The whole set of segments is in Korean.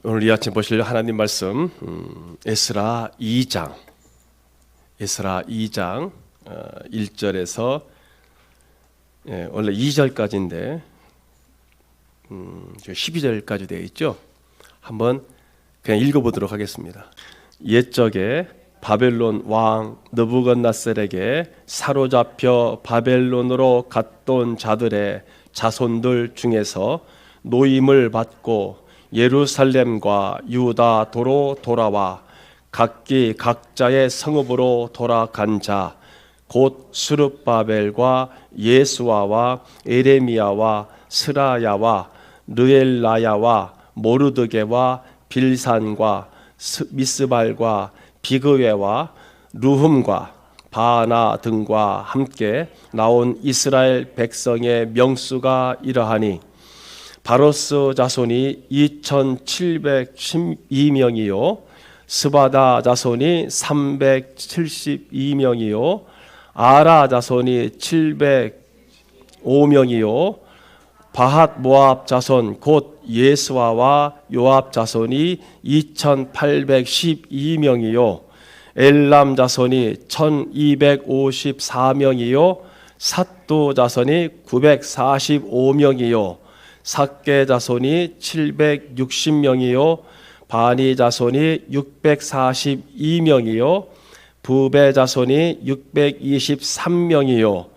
오늘 이 아침 보실 하나님 말씀 에스라 2장 1절에서 원래 2절까지인데 12절까지 되어 있죠. 한번 그냥 읽어보도록 하겠습니다. 옛적에 바벨론 왕 느부갓네살에게 사로잡혀 바벨론으로 갔던 자들의 자손들 중에서 노임을 받고 예루살렘과 유다도로 돌아와 각기 각자의 성읍으로 돌아간 자 곧 스룹바벨과 예수아와 에레미야와 스라야와 르엘라야와 모르드게와 빌산과 미스발과 비그웨와 루흠과 바나 등과 함께 나온 이스라엘 백성의 명수가 이러하니 바로스 자손이 2712명이요 스바다 자손이 372명이요 아라 자손이 705명이요 바핫 모압 자손 곧 예스와와 요압 자손이 2812명이요 엘람 자손이 1254명이요 삿도 자손이 945명이요 삭게 자손이 760명이요 바니 자손이 642명이요 부베 자손이 623명이요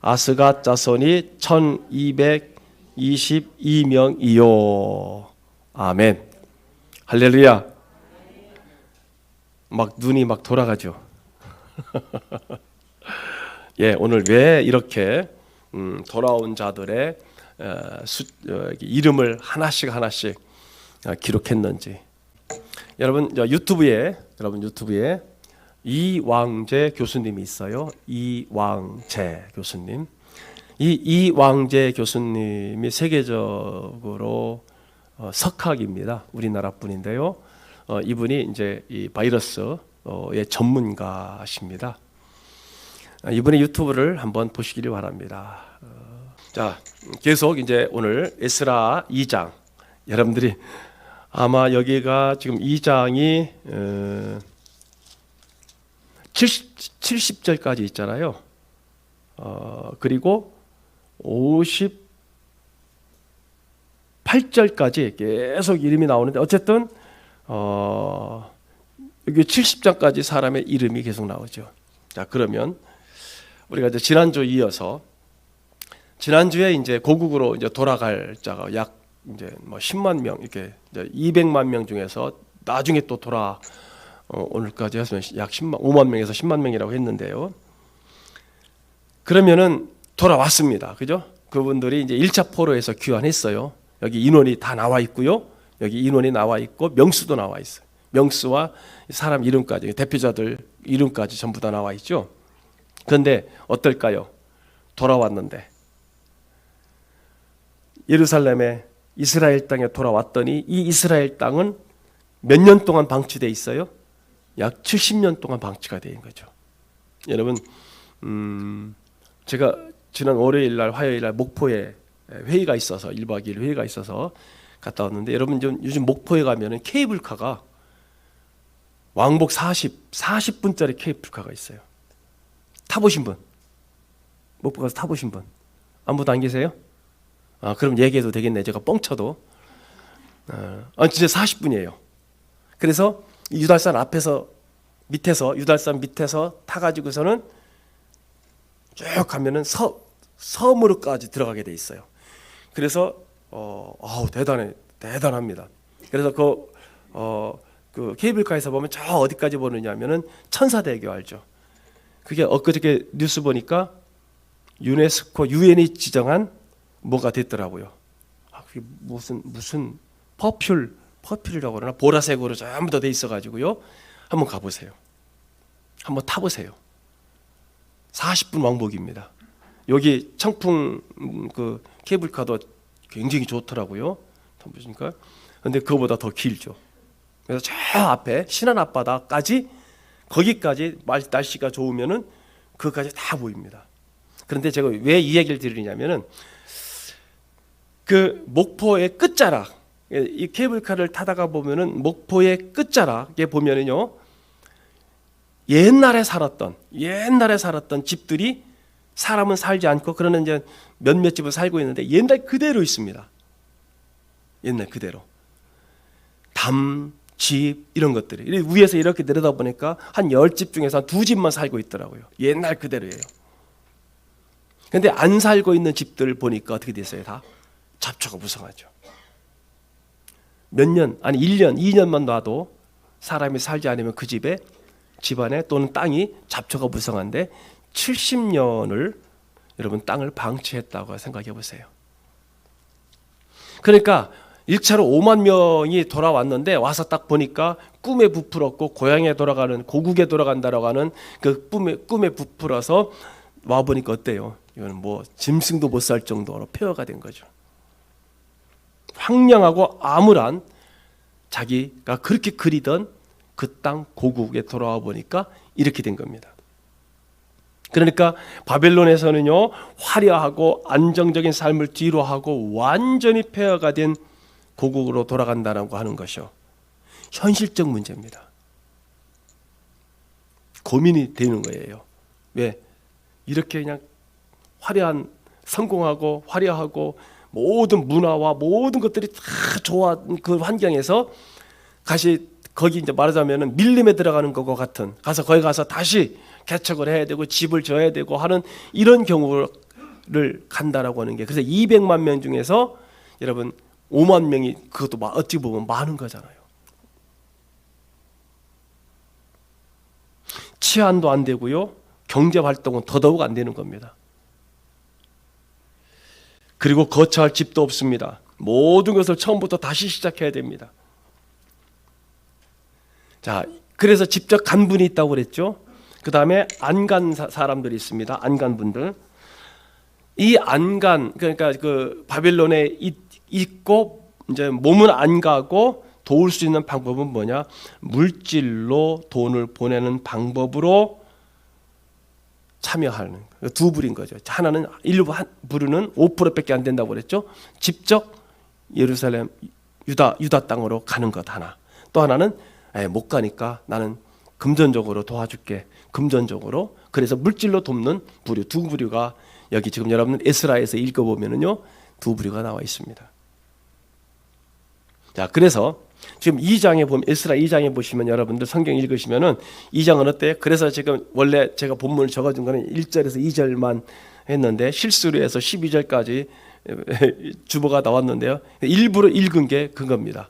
아스갓 자손이 1222명이요 아멘. 할렐루야. 막 눈이 막 돌아가죠. 예, 오늘 왜 이렇게 돌아온 자들의 이름을 하나씩 기록했는지. 여러분 유튜브에 이왕재 교수님이 있어요. 이왕재 교수님. 이왕재 교수님이 세계적으로 석학입니다. 우리나라 분인데요. 이분이 이제 이 바이러스의 전문가십니다. 이분의 유튜브를 한번 보시기를 바랍니다. 자, 계속 이제 오늘 에스라 2장. 여러분들이 아마 여기가 지금 2장이 70절까지 있잖아요. 그리고 58절까지 계속 이름이 나오는데 어쨌든 여기 70장까지 사람의 이름이 계속 나오죠. 자, 그러면 우리가 이제 지난주 이어서 지난주에 이제 고국으로 이제 돌아갈 자가 약 이제 뭐 10만 명 이렇게 이제 200만 명 중에서 나중에 또 오늘까지 해서 약 5만 명에서 10만 명이라고 했는데요. 그러면은 돌아왔습니다. 그죠? 그분들이 이제 1차 포로에서 귀환했어요. 여기 인원이 다 나와 있고요. 여기 인원이 나와 있고 명수도 나와 있어요. 명수와 사람 이름까지 대표자들 이름까지 전부 다 나와 있죠. 그런데 어떨까요? 돌아왔는데 예루살렘에 이스라엘 땅에 돌아왔더니 이 이스라엘 땅은 몇 년 동안 방치되어 있어요? 약 70년 동안 방치가 된 거죠. 여러분, 제가 지난 월요일 날, 화요일 날 목포에 회의가 있어서 1박 2일 회의가 있어서 갔다 왔는데 여러분 요즘 목포에 가면은 케이블카가 왕복 40분짜리 케이블카가 있어요. 타보신 분? 목포 가서 타보신 분? 아무도 안 계세요? 그럼 얘기해도 되겠네. 제가 뻥쳐도. 진짜 40분이에요. 그래서 유달산 유달산 밑에서 타가지고서는 쭉 가면은 섬으로까지 들어가게 돼 있어요. 그래서 대단합니다. 그래서 그 케이블카에서 보면 저 어디까지 보느냐면은 천사대교 알죠? 그게 엊그저께 뉴스 보니까 유네스코 유엔이 지정한 뭐가 됐더라고요. 그게 무슨 퍼퓰이라고 그러나 보라색으로 전부 다 돼 있어가지고요. 한번 가보세요. 한번 타보세요. 40분 왕복입니다. 여기 청풍 그 케이블카도 굉장히 좋더라고요. 보시니까. 근데 그거보다 더 길죠. 그래서 저 앞에 신안 앞바다까지 거기까지 날씨가 좋으면은 그까지 다 보입니다. 그런데 제가 왜 이 얘기를 드리냐면은 그 목포의 끝자락 이 케이블카를 타다가 보면은 목포의 끝자락에 보면은요, 옛날에 살았던 집들이 사람은 살지 않고 그러는 이제 몇몇 집을 살고 있는데 옛날 그대로 있습니다. 옛날 그대로. 담, 집 이런 것들이 위에서 이렇게 내려다보니까 한 10집 중에서 한 2집만 살고 있더라고요. 옛날 그대로예요. 근데 안 살고 있는 집들 보니까 어떻게 됐어요? 다 잡초가 무성하죠. 몇 년, 아니 1년, 2년만 놔도 사람이 살지 않으면 그 집안에 또는 땅이 잡초가 무성한데 70년을 여러분 땅을 방치했다고 생각해 보세요. 그러니까 1차로 5만 명이 돌아왔는데 와서 딱 보니까 꿈에 부풀었고 고향에 돌아가는, 고국에 돌아간다라고 하는 그 꿈에 부풀어서 와 보니까 어때요? 이거는 뭐 짐승도 못 살 정도로 폐허가 된 거죠. 황량하고 암울한 자기가 그렇게 그리던 그 땅 고국에 돌아와 보니까 이렇게 된 겁니다. 그러니까 바벨론에서는요, 화려하고 안정적인 삶을 뒤로 하고 완전히 폐허가 된 고국으로 돌아간다라고 하는 것이요, 현실적 문제입니다. 고민이 되는 거예요. 왜? 이렇게 그냥 화려한, 성공하고 화려하고 모든 문화와 모든 것들이 다 좋아한 그 환경에서 거기 이제 말하자면은 밀림에 들어가는 것과 같은, 가서 거기 가서 다시 개척을 해야 되고 집을 져야 되고 하는 이런 경우를 간다라고 하는 게, 그래서 200만 명 중에서 여러분 5만 명이, 그것도 어떻게 보면 많은 거잖아요. 치안도 안 되고요, 경제 활동은 더더욱 안 되는 겁니다. 그리고 거처할 집도 없습니다. 모든 것을 처음부터 다시 시작해야 됩니다. 자, 그래서 직접 간 분이 있다고 그랬죠. 그 다음에 안 간 사람들이 있습니다. 안 간 분들. 이 안 간, 그러니까 그 바벨론에 있고 이제 몸은 안 가고 도울 수 있는 방법은 뭐냐? 물질로 돈을 보내는 방법으로 참여하는 두 부류인 거죠. 하나는 일부 부류는 5%밖에 안 된다고 그랬죠. 직접 예루살렘 유다 땅으로 가는 것 하나. 또 하나는 못 가니까 나는 금전적으로 도와줄게. 금전적으로. 그래서 물질로 돕는 부류, 두 부류가 여기 지금 여러분 에스라에서 읽어보면은요, 두 부류가 나와 있습니다. 자, 그래서 지금 2장에 보면, 에스라 2장에 보시면 여러분들 성경 읽으시면은 2장은 어때요? 그래서 지금 원래 제가 본문을 적어준 거는 1절에서 2절만 했는데 실수로 해서 12절까지 주보가 나왔는데요. 일부러 읽은 게 그겁니다.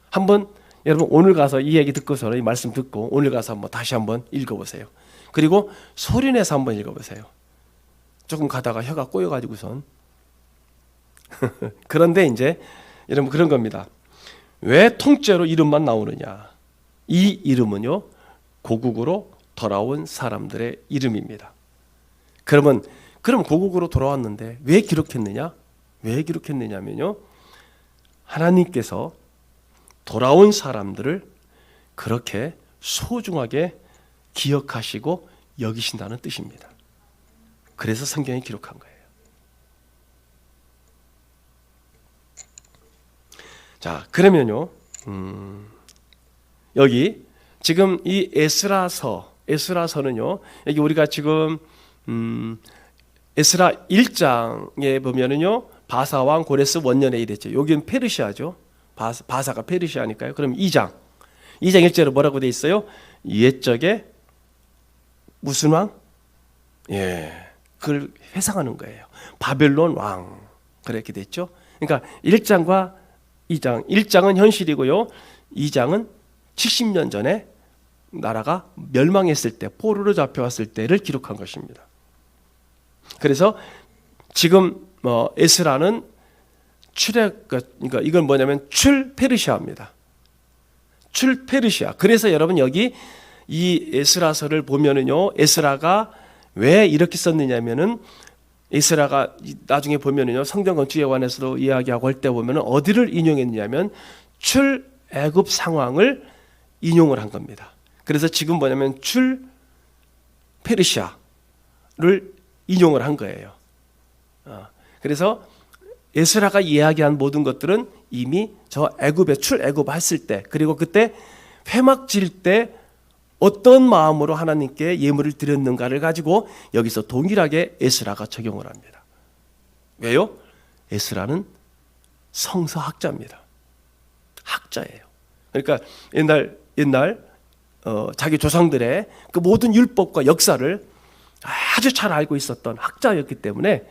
한번 여러분 오늘 가서 이 얘기 듣고서 이 말씀 듣고 오늘 가서 한번 다시 한번 읽어보세요. 그리고 소리내서 한번 읽어보세요. 조금 가다가 혀가 꼬여가지고선 그런데 이제 여러분 그런 겁니다. 왜 통째로 이름만 나오느냐? 이 이름은요, 고국으로 돌아온 사람들의 이름입니다. 그럼 고국으로 돌아왔는데 왜 기록했느냐? 왜 기록했느냐면요, 하나님께서 돌아온 사람들을 그렇게 소중하게 기억하시고 여기신다는 뜻입니다. 그래서 성경에 기록한 거예요. 자, 그러면요, 여기 지금 이 에스라서는요, 여기 우리가 지금 에스라 1장에 보면은요, 바사 왕 고레스 원년에 이랬죠. 여기는 페르시아죠. 바사가 페르시아니까요. 그럼 2장 1절에 뭐라고 돼 있어요? 옛적에 무슨 왕? 예, 그걸 회상하는 거예요. 바벨론 왕, 그렇게 됐죠. 그러니까 1장과 2장, 1장은 현실이고요, 2장은 70년 전에 나라가 멸망했을 때, 포로로 잡혀왔을 때를 기록한 것입니다. 그래서 지금 에스라는 그러니까 이건 뭐냐면 출페르시아입니다. 출페르시아. 그래서 여러분 여기 이 에스라서를 보면은요, 에스라가 왜 이렇게 썼느냐면은, 에스라가 나중에 보면은요, 성경 건축에 관해서도 이야기하고 할 때 보면은 어디를 인용했냐면 출애굽 상황을 인용을 한 겁니다. 그래서 지금 뭐냐면 출페르시아를 인용을 한 거예요. 그래서 에스라가 이야기한 모든 것들은 이미 저 애굽에 출애굽 했을 때, 그리고 그때 회막 지을 때 어떤 마음으로 하나님께 예물을 드렸는가를 가지고 여기서 동일하게 에스라가 적용을 합니다. 왜요? 에스라는 성서학자입니다. 학자예요. 그러니까 옛날 자기 조상들의 그 모든 율법과 역사를 아주 잘 알고 있었던 학자였기 때문에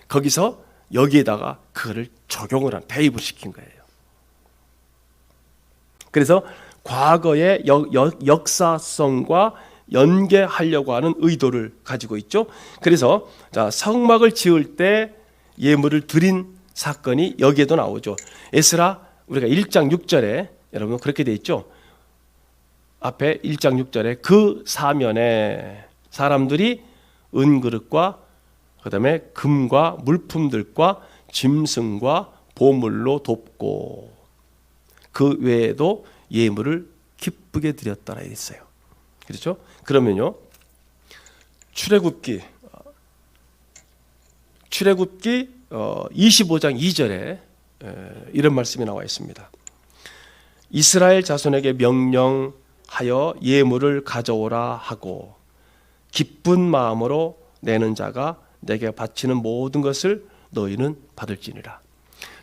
거기서 여기에다가 그거를 적용을 한, 대입을 시킨 거예요. 그래서 과거의 역사성과 연계하려고 하는 의도를 가지고 있죠. 그래서 자, 성막을 지을 때 예물을 드린 사건이 여기에도 나오죠. 에스라 우리가 1장 6절에 여러분 그렇게 돼 있죠. 앞에 1장 6절에 그 사면에 사람들이 은그릇과 그다음에 금과 물품들과 짐승과 보물로 돕고 그 외에도 예물을 기쁘게 드렸다라 했어요. 그렇죠? 그러면요, 출애굽기 25장 2절에 이런 말씀이 나와 있습니다. 이스라엘 자손에게 명령하여 예물을 가져오라 하고 기쁜 마음으로 내는 자가 내게 바치는 모든 것을 너희는 받을지니라.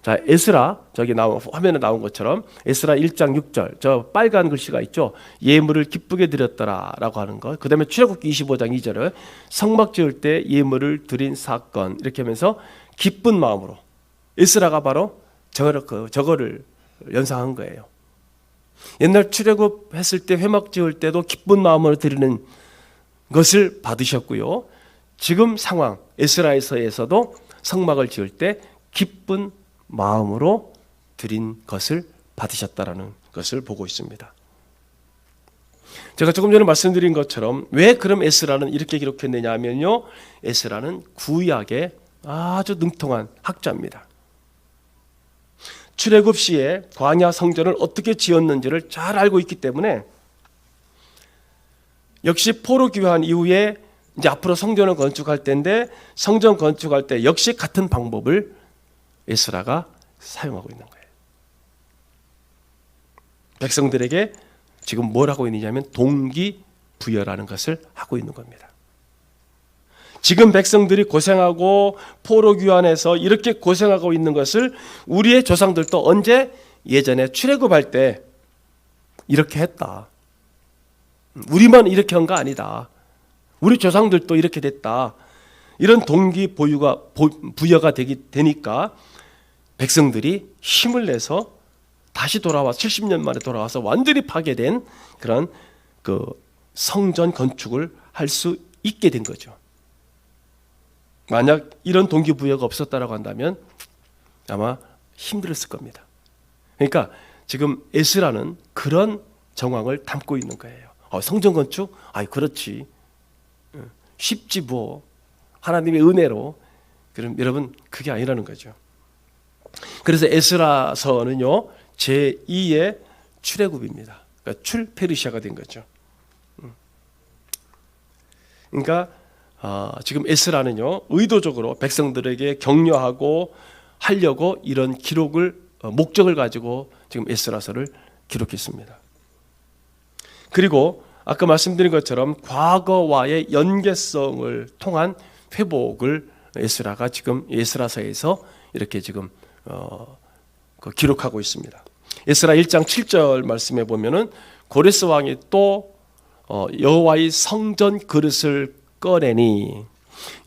자, 에스라, 저기 화면에 나온 것처럼 에스라 1장 6절, 저 빨간 글씨가 있죠. 예물을 기쁘게 드렸더라라고 하는 것. 그다음에 출애굽기 25장 2절을 성막 지을 때 예물을 드린 사건, 이렇게 하면서 기쁜 마음으로, 에스라가 바로 저거를 연상한 거예요. 옛날 출애굽했을 때 회막 지을 때도 기쁜 마음으로 드리는 것을 받으셨고요. 지금 상황 에스라에서도 성막을 지을 때 기쁜 마음으로 드린 것을 받으셨다라는 것을 보고 있습니다. 제가 조금 전에 말씀드린 것처럼 왜 그럼 에스라는 이렇게 기록했느냐 하면요, 에스라는 구약의 아주 능통한 학자입니다. 출애굽 시에 광야 성전을 어떻게 지었는지를 잘 알고 있기 때문에 역시 포로 귀환 이후에 이제 앞으로 성전을 건축할 때인데 성전 건축할 때 역시 같은 방법을 에스라가 사용하고 있는 거예요. 백성들에게 지금 뭘 하고 있느냐면 동기부여라는 것을 하고 있는 겁니다. 지금 백성들이 고생하고 포로 귀환해서 이렇게 고생하고 있는 것을 우리의 조상들도 언제 예전에 출애굽할 때 이렇게 했다. 우리만 이렇게 한 거 아니다. 우리 조상들도 이렇게 됐다. 이런 동기부여가 되니까 백성들이 힘을 내서 다시 돌아와 70년 만에 돌아와서 완전히 파괴된 그런 그 성전 건축을 할 수 있게 된 거죠. 만약 이런 동기부여가 없었다라고 한다면 아마 힘들었을 겁니다. 그러니까 지금 에스라는 그런 정황을 담고 있는 거예요. 성전 건축? 그렇지. 쉽지 뭐. 하나님의 은혜로. 그럼 여러분 그게 아니라는 거죠. 그래서 에스라서는요, 제2의 출애굽입니다. 그러니까 출페르시아가 된 거죠. 그러니까 지금 에스라는요, 의도적으로 백성들에게 격려하고 하려고 이런 기록을 목적을 가지고 지금 에스라서를 기록했습니다. 그리고 아까 말씀드린 것처럼 과거와의 연계성을 통한 회복을 에스라가 지금 에스라서에서 이렇게 지금 기록하고 있습니다. 에스라 1장 7절 말씀에 보면은 고레스 왕이 또 여호와의 성전 그릇을 꺼내니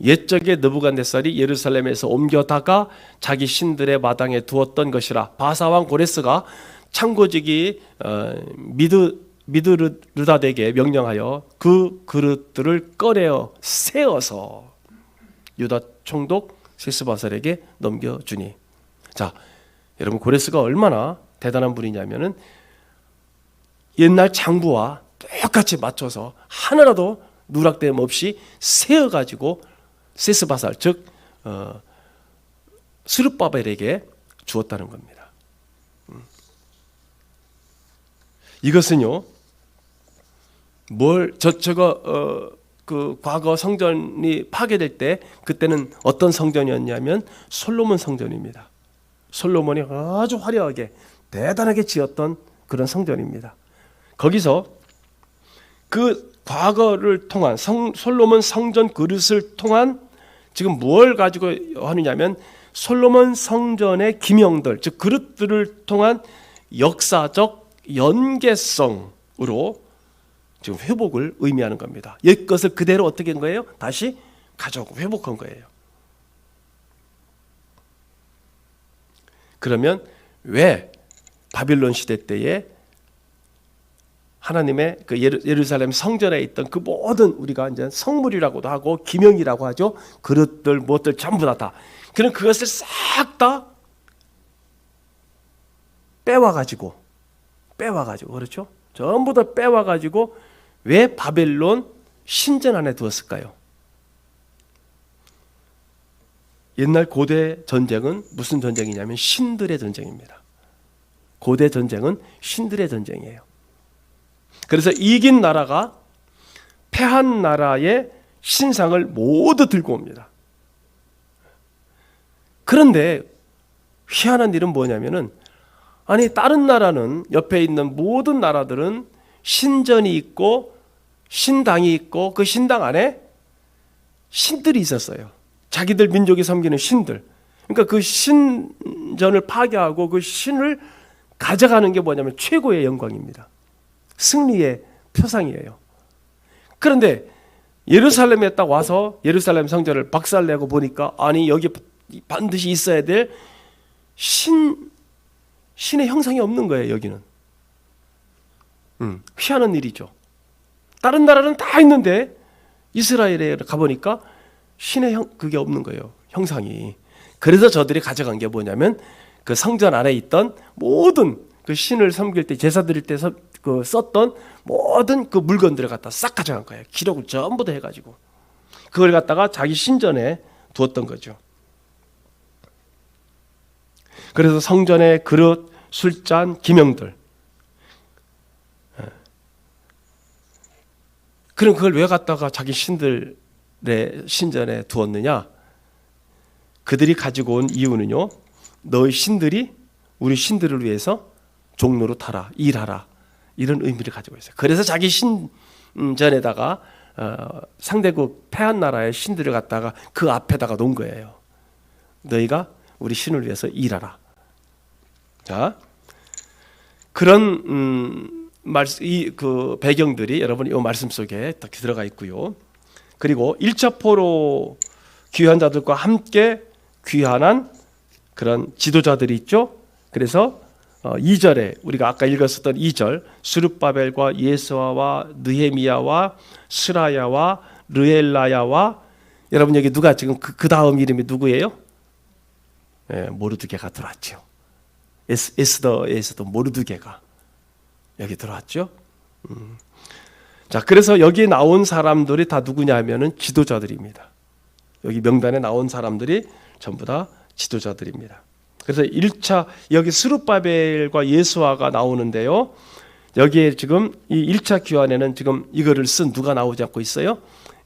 옛적에 느부갓네살이 예루살렘에서 옮겨다가 자기 신들의 마당에 두었던 것이라. 바사왕 고레스가 창고지기 미드르다덱에게 명령하여 그 그릇들을 꺼내어 세어서 유다 총독 세스바살에게 넘겨주니. 자, 여러분 고레스가 얼마나 대단한 분이냐면은 옛날 장부와 똑같이 맞춰서 하나라도 누락됨 없이 세어가지고 세스바살 즉 스룹바벨에게 주었다는 겁니다. 이것은요, 그 과거 성전이 파괴될 때 그때는 어떤 성전이었냐면 솔로몬 성전입니다. 솔로몬이 아주 화려하게 대단하게 지었던 그런 성전입니다. 거기서 그 과거를 통한 솔로몬 성전 그릇을 통한 지금 무엇을 가지고 하느냐면 솔로몬 성전의 기명들, 즉 그릇들을 통한 역사적 연계성으로 지금 회복을 의미하는 겁니다. 옛 것을 그대로 어떻게 한 거예요? 다시 가져오고 회복한 거예요. 그러면 왜 바빌론 시대 때에 하나님의 그 예루살렘 성전에 있던 그 모든 우리가 이제 성물이라고도 하고 기명이라고 하죠. 그릇들, 무엇들 전부 다. 그런 그것을 싹 다 빼와가지고, 그렇죠? 전부 다 빼와가지고 왜 바벨론 신전 안에 두었을까요? 옛날 고대 전쟁은 무슨 전쟁이냐면 신들의 전쟁입니다. 고대 전쟁은 신들의 전쟁이에요. 그래서 이긴 나라가 패한 나라의 신상을 모두 들고 옵니다. 그런데 희한한 일은 뭐냐면은 아니 다른 나라는 옆에 있는 모든 나라들은 신전이 있고 신당이 있고 그 신당 안에 신들이 있었어요. 자기들 민족이 섬기는 신들. 그러니까 그 신전을 파괴하고 그 신을 가져가는 게 뭐냐면 최고의 영광입니다. 승리의 표상이에요. 그런데 예루살렘에 딱 와서 예루살렘 성전을 박살내고 보니까 아니 여기 반드시 있어야 될 신의 형상이 없는 거예요. 여기는 희한한 일이죠. 다른 나라는 다 있는데 이스라엘에 가보니까 신의 그게 없는 거예요. 형상이. 그래서 저들이 가져간 게 뭐냐면 그 성전 안에 있던 모든 그 신을 섬길 때 제사 드릴 때 썼던 모든 그 물건들을 갖다 싹 가져간 거예요. 기록을 전부 다 해가지고 그걸 갖다가 자기 신전에 두었던 거죠. 그래서 성전의 그릇, 술잔, 기명들. 그럼 그걸 왜 갖다가 자기 신들의 신전에 두었느냐? 그들이 가지고 온 이유는요. 너희 신들이 우리 신들을 위해서 종로로 타라, 일하라. 이런 의미를 가지고 있어요. 그래서 자기 신전에다가 상대국 패한 나라의 신들을 갖다가 그 앞에다가 놓은 거예요. 너희가 우리 신을 위해서 일하라. 자, 그런 그 배경들이 여러분 이 말씀 속에 딱 들어가 있고요. 그리고 1차 포로 귀환 자들과 함께 귀환한 그런 지도자들이 있죠. 그래서 2절에 우리가 아까 읽었었던 2절 스룹바벨과 예수아와 느헤미야와 스라야와 르엘라야와 여러분 여기 누가 지금 그 다음 이름이 누구예요? 네, 모르드게가 들어왔죠. 에스더에서도 모르드게가 여기 들어왔죠. 자, 그래서 여기 나온 사람들이 다 누구냐 하면은 지도자들입니다. 여기 명단에 나온 사람들이 전부 다 지도자들입니다. 그래서 1차 여기 스룹바벨과 예수아가 나오는데요. 여기에 지금 이 1차 귀환에는 지금 이거를 쓴 누가 나오지 않고 있어요?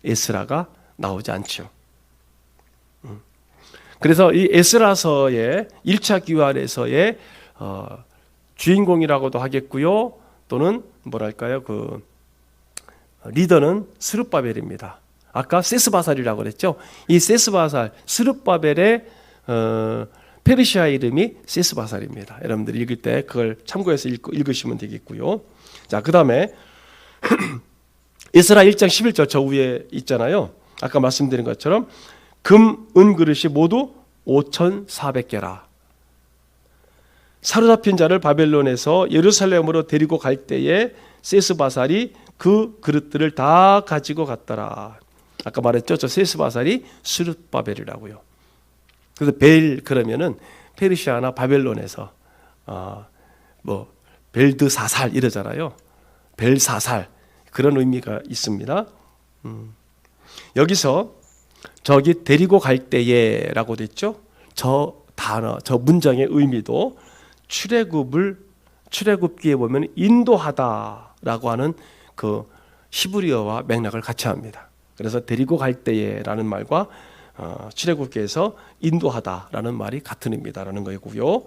에스라가 나오지 않죠. 그래서 이 에스라서의 1차 귀환에서의 주인공이라고도 하겠고요. 또는 뭐랄까요? 그 리더는 스룹바벨입니다. 아까 세스바살이라고 그랬죠. 이 세스바살, 스룹바벨의 페르시아 이름이 세스바살입니다. 여러분들이 읽을 때 그걸 참고해서 읽으시면 되겠고요. 자, 그 다음에 에스라 1장 11절 저 위에 있잖아요. 아까 말씀드린 것처럼 금, 은 그릇이 모두 5,400개라. 사로잡힌 자를 바벨론에서 예루살렘으로 데리고 갈 때에 세스바살이 그 그릇들을 다 가지고 갔더라. 아까 말했죠. 저 세스바살이 스룹바벨이라고요. 그래서 벨 그러면은 페르시아나 바벨론에서 뭐 벨드사살 이러잖아요. 벨사살 그런 의미가 있습니다. 여기서 저기 데리고 갈 때에라고 됐죠. 저 단어, 저 문장의 의미도 출애굽기에 보면 인도하다라고 하는 그 히브리어와 맥락을 같이 합니다. 그래서 데리고 갈 때에라는 말과 출애굽기에서 인도하다라는 말이 같은 의미다라는 거고요.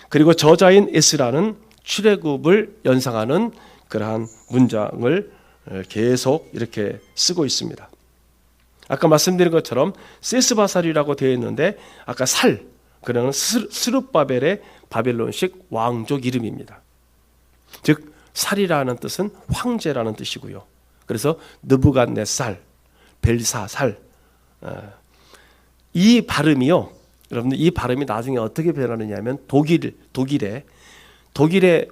그리고 저자인 에스라는 출애굽을 연상하는 그러한 문장을 계속 이렇게 쓰고 있습니다. 아까 말씀드린 것처럼 세스바살이라고 되어 있는데 아까 살, 그는 스룹바벨의 바벨론식 왕족 이름입니다. 즉 살이라는 뜻은 황제라는 뜻이고요. 그래서 느부갓네살, 벨사살, 이 발음이요. 여러분들 이 발음이 나중에 어떻게 변하느냐면 독일의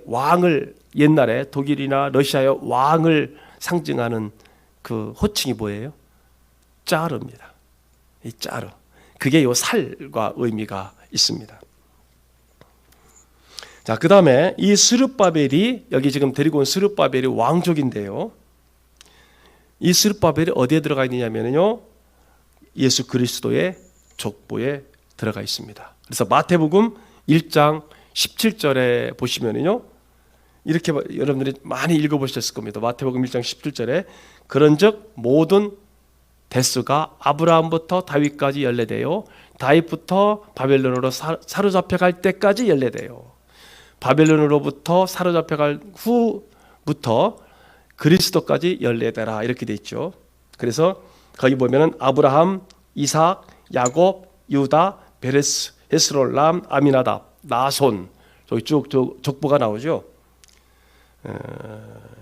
왕을, 옛날에 독일이나 러시아의 왕을 상징하는 그 호칭이 뭐예요? 짜르입니다. 이 짜르. 그게 요 살과 의미가 있습니다. 자, 그 다음에 이 스룹바벨이, 여기 지금 데리고 온 스룹바벨이 왕족인데요. 이 스룹바벨이 어디에 들어가 있느냐면요, 예수 그리스도의 족보에 들어가 있습니다. 그래서 마태복음 1장 17절에 보시면요, 이렇게 여러분들이 많이 읽어보셨을 겁니다. 마태복음 1장 17절에 그런즉 모든 대수가 아브라함부터 다윗까지 연례되어 다윗부터 바벨론으로 사로잡혀갈 때까지 연례되어 바벨론으로부터 사로잡혀갈 후부터 그리스도까지 연례되라, 이렇게 돼 있죠. 그래서 거기 보면은 아브라함, 이삭, 야곱, 유다, 베레스, 헤스롤람, 아미나답, 나손, 저기 쭉 족보가 나오죠.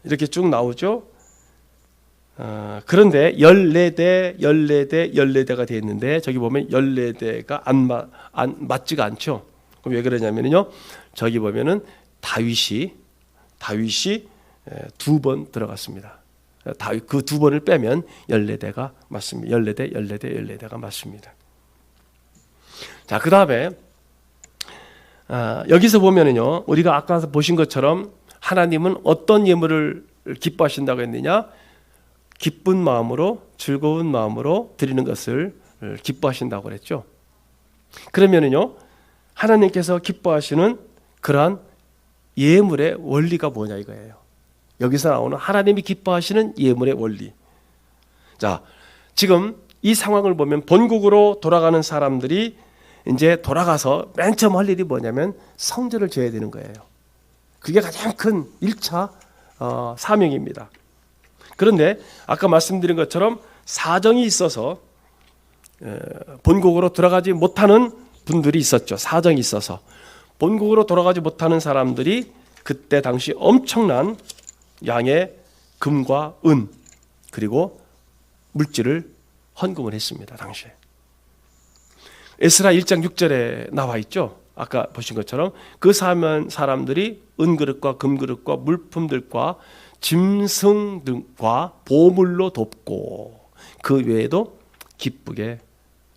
이렇게 쭉 나오죠. 그런데 14대가 되어 있는데 저기 보면 14대가 안 맞지가 않죠. 그럼 왜 그러냐면요, 저기 보면은 다윗이 두 번 들어갔습니다. 다윗 그 두 번을 빼면 14대가 맞습니다. 14대가 맞습니다. 자, 그 다음에 여기서 보면은요, 우리가 아까 보신 것처럼 하나님은 어떤 예물을 기뻐하신다고 했느냐? 기쁜 마음으로, 즐거운 마음으로 드리는 것을 기뻐하신다고 그랬죠. 그러면은요, 하나님께서 기뻐하시는 그러한 예물의 원리가 뭐냐 이거예요. 여기서 나오는 하나님이 기뻐하시는 예물의 원리. 자, 지금 이 상황을 보면 본국으로 돌아가는 사람들이 이제 돌아가서 맨 처음 할 일이 뭐냐면 성전을 지어야 되는 거예요. 그게 가장 큰 1차 사명입니다. 그런데 아까 말씀드린 것처럼 사정이 있어서 본국으로 들어가지 못하는 분들이 있었죠. 사정이 있어서 본국으로 돌아가지 못하는 사람들이 그때 당시 엄청난 양의 금과 은 그리고 물질을 헌금을 했습니다. 당시에 에스라 1장 6절에 나와 있죠. 아까 보신 것처럼 그 사람들이 은그릇과 금그릇과 물품들과 짐승 등과 보물로 돕고 그 외에도 기쁘게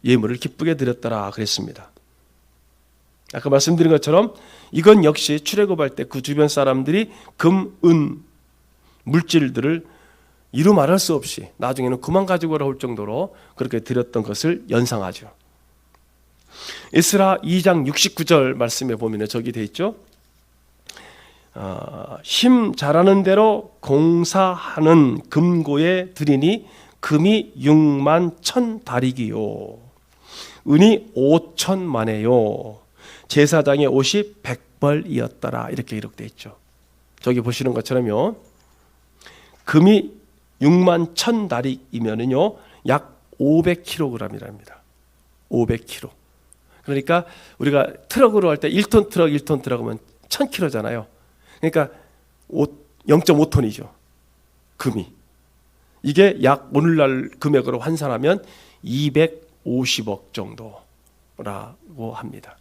예물을 기쁘게 드렸더라 그랬습니다. 아까 말씀드린 것처럼 이건 역시 출애굽할 때 그 주변 사람들이 금, 은, 물질들을 이루 말할 수 없이 나중에는 그만 가지고 올 정도로 그렇게 드렸던 것을 연상하죠. 에스라 2장 69절 말씀에 보면 저기 돼 있죠. 힘 잘하는 대로 공사하는 금고에 드리니 금이 6만 1,000다리기요 은이 5천만에요 제사장의 옷이 100벌이었더라 이렇게 기록되어 있죠. 저기 보시는 것처럼요, 금이 6만 1,000다리이면은요 약 500kg이랍니다. 500kg. 그러니까 우리가 트럭으로 할 때 1톤 트럭 하면 1,000kg잖아요. 그러니까 0.5톤이죠. 금이. 이게 약 오늘날 금액으로 환산하면 250억 정도라고 합니다.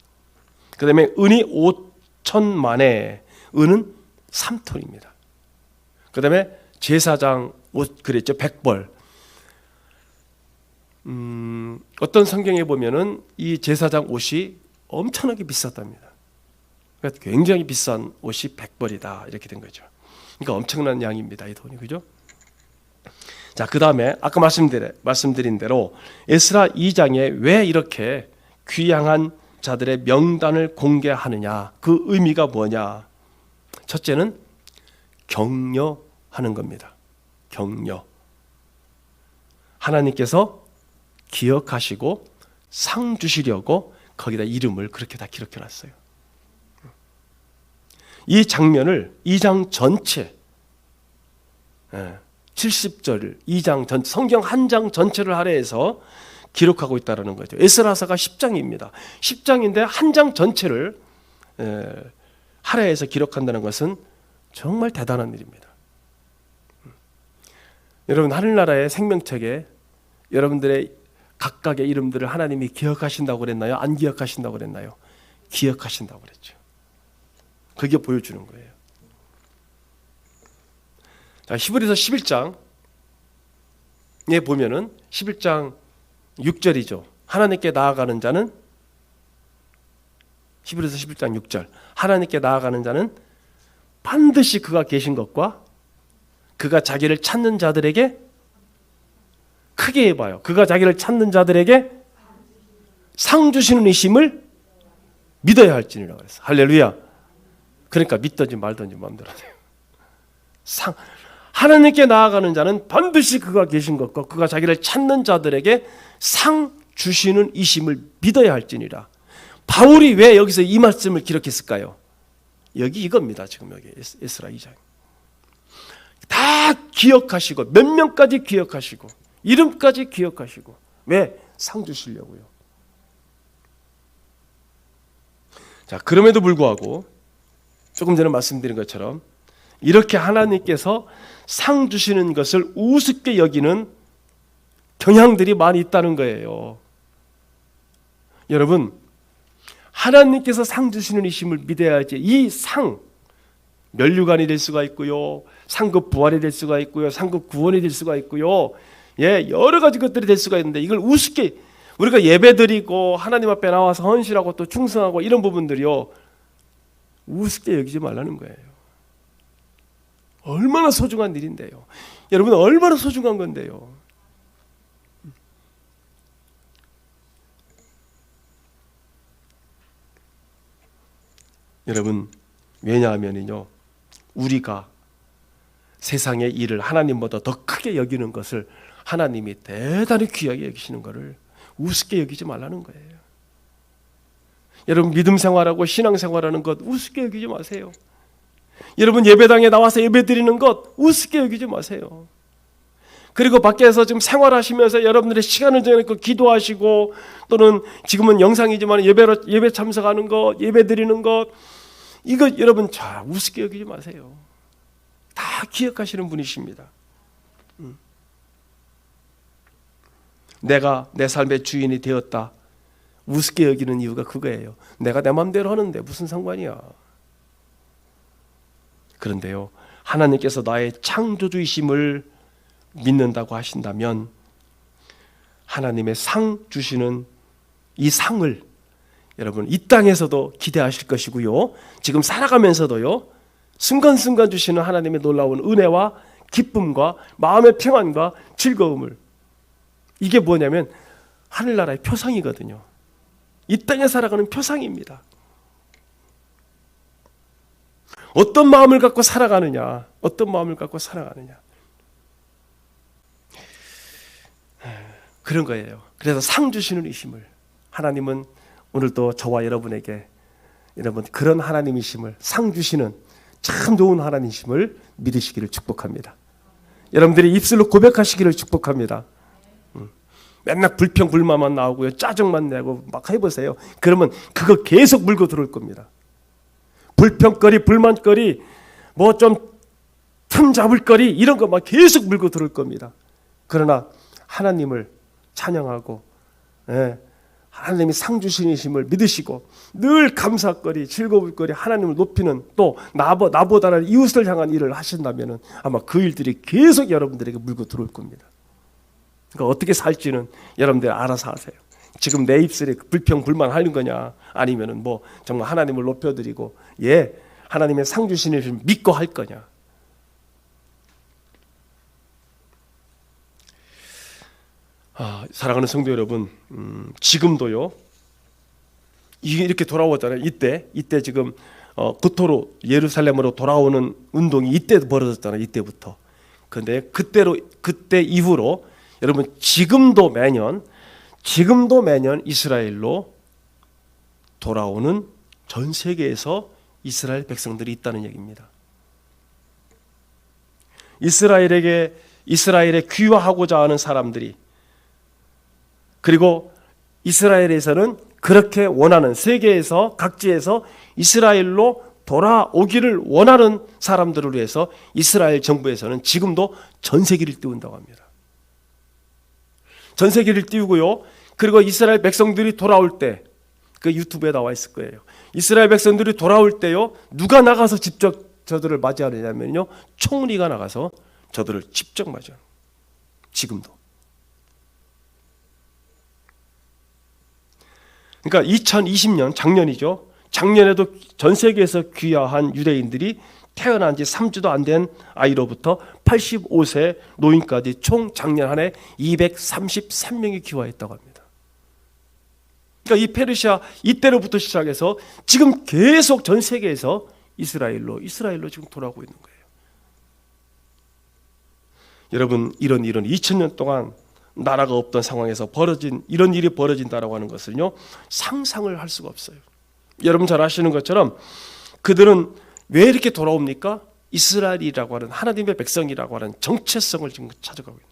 그 다음에 은이 5천만에 은은 3톤입니다. 그 다음에 제사장 옷 그랬죠. 100벌. 어떤 성경에 보면은 이 제사장 옷이 엄청나게 비쌌답니다. 그러니까 굉장히 비싼 옷이 100벌이다 이렇게 된 거죠. 그러니까 엄청난 양입니다. 이 돈이. 그죠? 자, 그 다음에 아까 말씀드린 대로 에스라 2장에 왜 이렇게 귀향한 자들의 명단을 공개하느냐, 그 의미가 뭐냐. 첫째는 격려하는 겁니다. 격려. 하나님께서 기억하시고 상 주시려고 거기다 이름을 그렇게 다 기록해 놨어요. 이 장면을 2장 전체 70절 2장 전 성경 한 장 전체를 할애해서 기록하고 있다는 거죠. 에스라서가 10장입니다. 10장인데 한 장 전체를 할애해서 기록한다는 것은 정말 대단한 일입니다. 여러분 하늘나라의 생명책에 여러분들의 각각의 이름들을 하나님이 기억하신다고 그랬나요? 안 기억하신다고 그랬나요? 기억하신다고 그랬죠. 그게 보여주는 거예요. 자, 히브리서 11장에 보면은 11장 6절이죠. 하나님께 나아가는 자는 히브리서 11장 6절 하나님께 나아가는 자는 반드시 그가 계신 것과 그가 자기를 찾는 자들에게 크게 해봐요. 그가 자기를 찾는 자들에게 상 주시는 이심을 믿어야 할지니라 그랬어. 할렐루야. 그러니까 믿든지 말든지 마음대로 하세요. 하나님께 나아가는 자는 반드시 그가 계신 것과 그가 자기를 찾는 자들에게 상 주시는 이심을 믿어야 할지니라. 바울이 왜 여기서 이 말씀을 기록했을까요? 여기 이겁니다. 지금 여기 에스라 2장. 다 기억하시고 몇 명까지 기억하시고 이름까지 기억하시고 왜? 상 주시려고요. 자, 그럼에도 불구하고 조금 전에 말씀드린 것처럼 이렇게 하나님께서 상 주시는 것을 우습게 여기는 경향들이 많이 있다는 거예요. 여러분, 하나님께서 상 주시는 이심을 믿어야지. 이 상, 면류관이 될 수가 있고요, 상급 부활이 될 수가 있고요, 상급 구원이 될 수가 있고요, 여러 가지 것들이 될 수가 있는데 이걸 우습게 우리가 예배드리고 하나님 앞에 나와서 헌신하고 또 충성하고 이런 부분들이요 우습게 여기지 말라는 거예요. 얼마나 소중한 일인데요. 여러분 얼마나 소중한 건데요. 여러분 왜냐하면요 우리가 세상의 일을 하나님보다 더 크게 여기는 것을 하나님이 대단히 귀하게 여기시는 것을 우습게 여기지 말라는 거예요. 여러분 믿음 생활하고 신앙 생활하는 것 우습게 여기지 마세요. 여러분 예배당에 나와서 예배드리는 것 우습게 여기지 마세요. 그리고 밖에서 지금 생활하시면서 여러분들의 시간을 정해놓고 기도하시고 또는 지금은 영상이지만 예배 참석하는 것, 예배드리는 것 이거 여러분 자 우습게 여기지 마세요. 다 기억하시는 분이십니다. 내가 내 삶의 주인이 되었다. 우습게 여기는 이유가 그거예요. 내가 내 마음대로 하는데 무슨 상관이야. 그런데요 하나님께서 나의 창조주이심을 믿는다고 하신다면 하나님의 상 주시는 이 상을 여러분 이 땅에서도 기대하실 것이고요 지금 살아가면서도요 순간순간 주시는 하나님의 놀라운 은혜와 기쁨과 마음의 평안과 즐거움을 이게 뭐냐면 하늘나라의 표상이거든요. 이 땅에 살아가는 표상입니다. 어떤 마음을 갖고 살아가느냐 어떤 마음을 갖고 살아가느냐 그런 거예요. 그래서 상 주시는 이심을 하나님은 오늘도 저와 여러분에게 여러분 그런 하나님이심을 상 주시는 참 좋은 하나님이심을 믿으시기를 축복합니다. 여러분들이 입술로 고백하시기를 축복합니다. 맨날 불평 불만만 나오고요 짜증만 내고 막 해보세요. 그러면 그거 계속 물고 들어올 겁니다. 불평거리 불만거리 뭐 좀 틈 잡을 거리 이런 거 막 계속 물고 들어올 겁니다. 그러나 하나님을 찬양하고 하나님이 상 주시심을 믿으시고 늘 감사거리 즐거울 거리 하나님을 높이는 또 나보다는 이웃을 향한 일을 하신다면 아마 그 일들이 계속 여러분들에게 물고 들어올 겁니다. 그러니까 어떻게 살지는 여러분들이 알아서 하세요. 지금 내 입술에 불평 불만 하는 거냐 아니면은 뭐 정말 하나님을 높여드리고 하나님의 상 주시는 일을 믿고 할 거냐. 사랑하는 성도 여러분, 지금도요 이렇게 돌아오잖아요. 이때 지금 고토로 예루살렘으로 돌아오는 운동이 이때 벌어졌잖아요. 이때부터. 그런데 그때 이후로 여러분 지금도 매년 지금도 매년 이스라엘로 돌아오는 전 세계에서 이스라엘 백성들이 있다는 얘기입니다. 이스라엘에 귀화하고자 하는 사람들이, 그리고 이스라엘에서는 그렇게 원하는, 세계에서 각지에서 이스라엘로 돌아오기를 원하는 사람들을 위해서 이스라엘 정부에서는 지금도 전세기를 띄운다고 합니다. 전세기를 띄우고요. 그리고 이스라엘 백성들이 돌아올 때, 그 유튜브에 나와 있을 거예요. 이스라엘 백성들이 돌아올 때요, 누가 나가서 직접 저들을 맞이하느냐면요, 총리가 나가서 저들을 직접 맞이하는. 지금도. 그러니까 2020년, 작년이죠. 작년에도 전 세계에서 귀화한 유대인들이 태어난 지 3주도 안 된 아이로부터 85세 노인까지 총 작년 한 해 233명이 귀화했다고 합니다. 그러니까 이 페르시아 이때로부터 시작해서 지금 계속 전 세계에서 이스라엘로 지금 돌아오고 있는 거예요. 여러분, 이런 2000년 동안 나라가 없던 상황에서 벌어진 이런 일이 벌어진다라고 하는 것은요, 상상을 할 수가 없어요. 여러분 잘 아시는 것처럼 그들은 왜 이렇게 돌아옵니까? 이스라엘이라고 하는 하나님의 백성이라고 하는 정체성을 지금 찾아가고 있는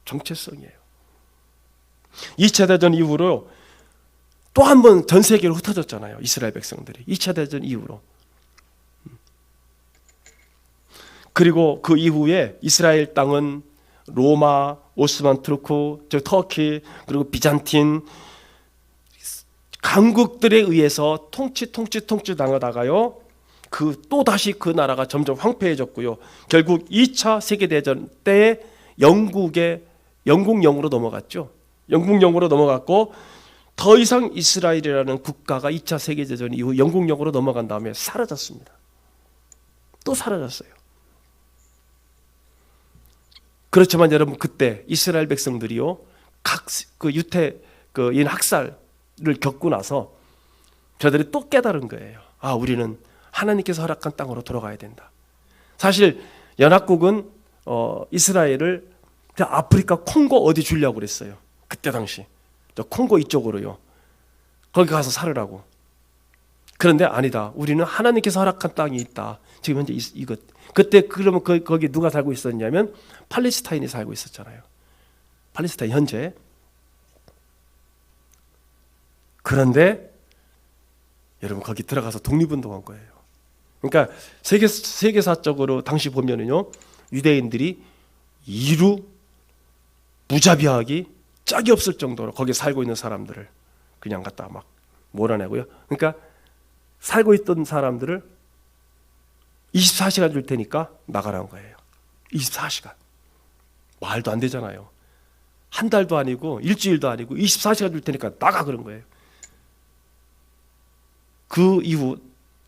정체성이에요. 2차 대전 이후로 또 한 번 전 세계로 흩어졌잖아요. 이스라엘 백성들이 2차 대전 이후로. 그리고 그 이후에 이스라엘 땅은 로마, 오스만 투르크, 터키, 그리고 비잔틴 강국들에 의해서 통치 당하다가요, 또다시 그 나라가 점점 황폐해졌고요. 결국 2차 세계대전 때 영국령으로 넘어갔죠. 영국령으로 넘어갔고, 더 이상 이스라엘이라는 국가가 2차 세계대전 이후 영국령으로 넘어간 다음에 사라졌습니다. 또 사라졌어요. 그렇지만 여러분, 그때 이스라엘 백성들이요, 유태인 학살을 겪고 나서 저들이 또 깨달은 거예요. 아, 우리는 하나님께서 허락한 땅으로 돌아가야 된다. 사실 연합국은 이스라엘을 아프리카 콩고 어디 주려고 그랬어요. 그때 당시 저 콩고 이쪽으로요. 거기 가서 살으라고. 그런데 아니다. 우리는 하나님께서 허락한 땅이 있다. 지금 현재 이것. 그때 그러면 거기 누가 살고 있었냐면 팔레스타인이 살고 있었잖아요. 팔레스타인 현재. 그런데 여러분, 거기 들어가서 독립운동한 거예요. 그러니까 세계사적으로 당시 보면은요, 유대인들이 무자비하기 짝이 없을 정도로 거기 살고 있는 사람들을 그냥 갖다 막 몰아내고요. 그러니까 살고 있던 사람들을 24시간 줄 테니까 나가라는 거예요. 24시간. 말도 안 되잖아요. 한 달도 아니고 일주일도 아니고 24시간 줄 테니까 나가, 그런 거예요. 그 이후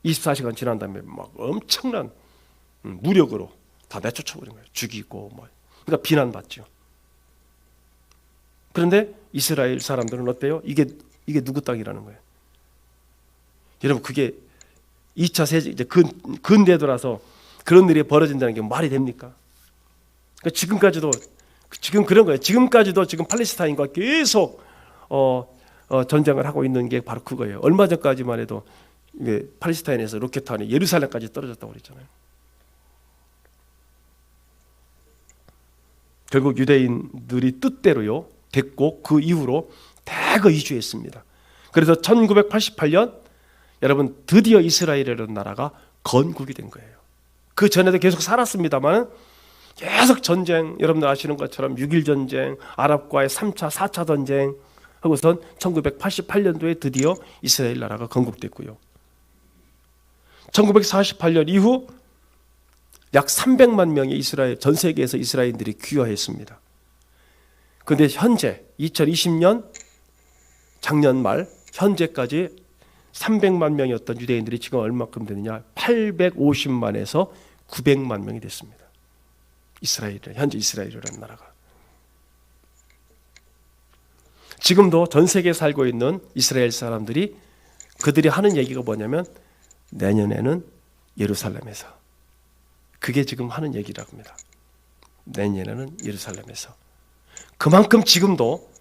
24시간 지난 다음에 막 엄청난 무력으로 다 내쫓아버린 거예요. 죽이고 뭐. 그러니까 비난받죠. 그런데 이스라엘 사람들은 어때요? 이게 누구 땅이라는 거예요. 여러분, 그게 2차 세계 이제 근대 들어서 그런 일이 벌어진다는 게 말이 됩니까? 그러니까 지금까지도 지금 그런 거예요. 지금까지도 지금 팔레스타인과 계속 전쟁을 하고 있는 게 바로 그거예요. 얼마 전까지만 해도 팔레스타인에서 로켓탄이 예루살렘까지 떨어졌다고 그랬잖아요. 결국 유대인들이 뜻대로요 됐고, 그 이후로 대거 이주했습니다. 그래서 1988년 여러분, 드디어 이스라엘이라는 나라가 건국이 된 거예요. 그 전에도 계속 살았습니다만 계속 전쟁, 여러분들 아시는 것처럼 6.1 전쟁, 아랍과의 3차, 4차 전쟁 하고선 1988년도에 드디어 이스라엘 나라가 건국됐고요. 1948년 이후 약 300만 명의 전 세계에서 이스라엘인들이 귀화했습니다. 그런데 현재 2020년 작년 말 현재까지 300만 명이었던 유대인들이 지금 얼마큼 되느냐? 850만에서 900만 명이 됐습니다. 현재 이스라엘이라는 나라가. 지금도 전 세계에 살고 있는 이스라엘 사람들이 그들이 하는 얘기가 뭐냐면 내년에는 예루살렘에서. 그게 지금 하는 얘기라고 합니다. 내년에는 예루살렘에서. 그만큼 지금도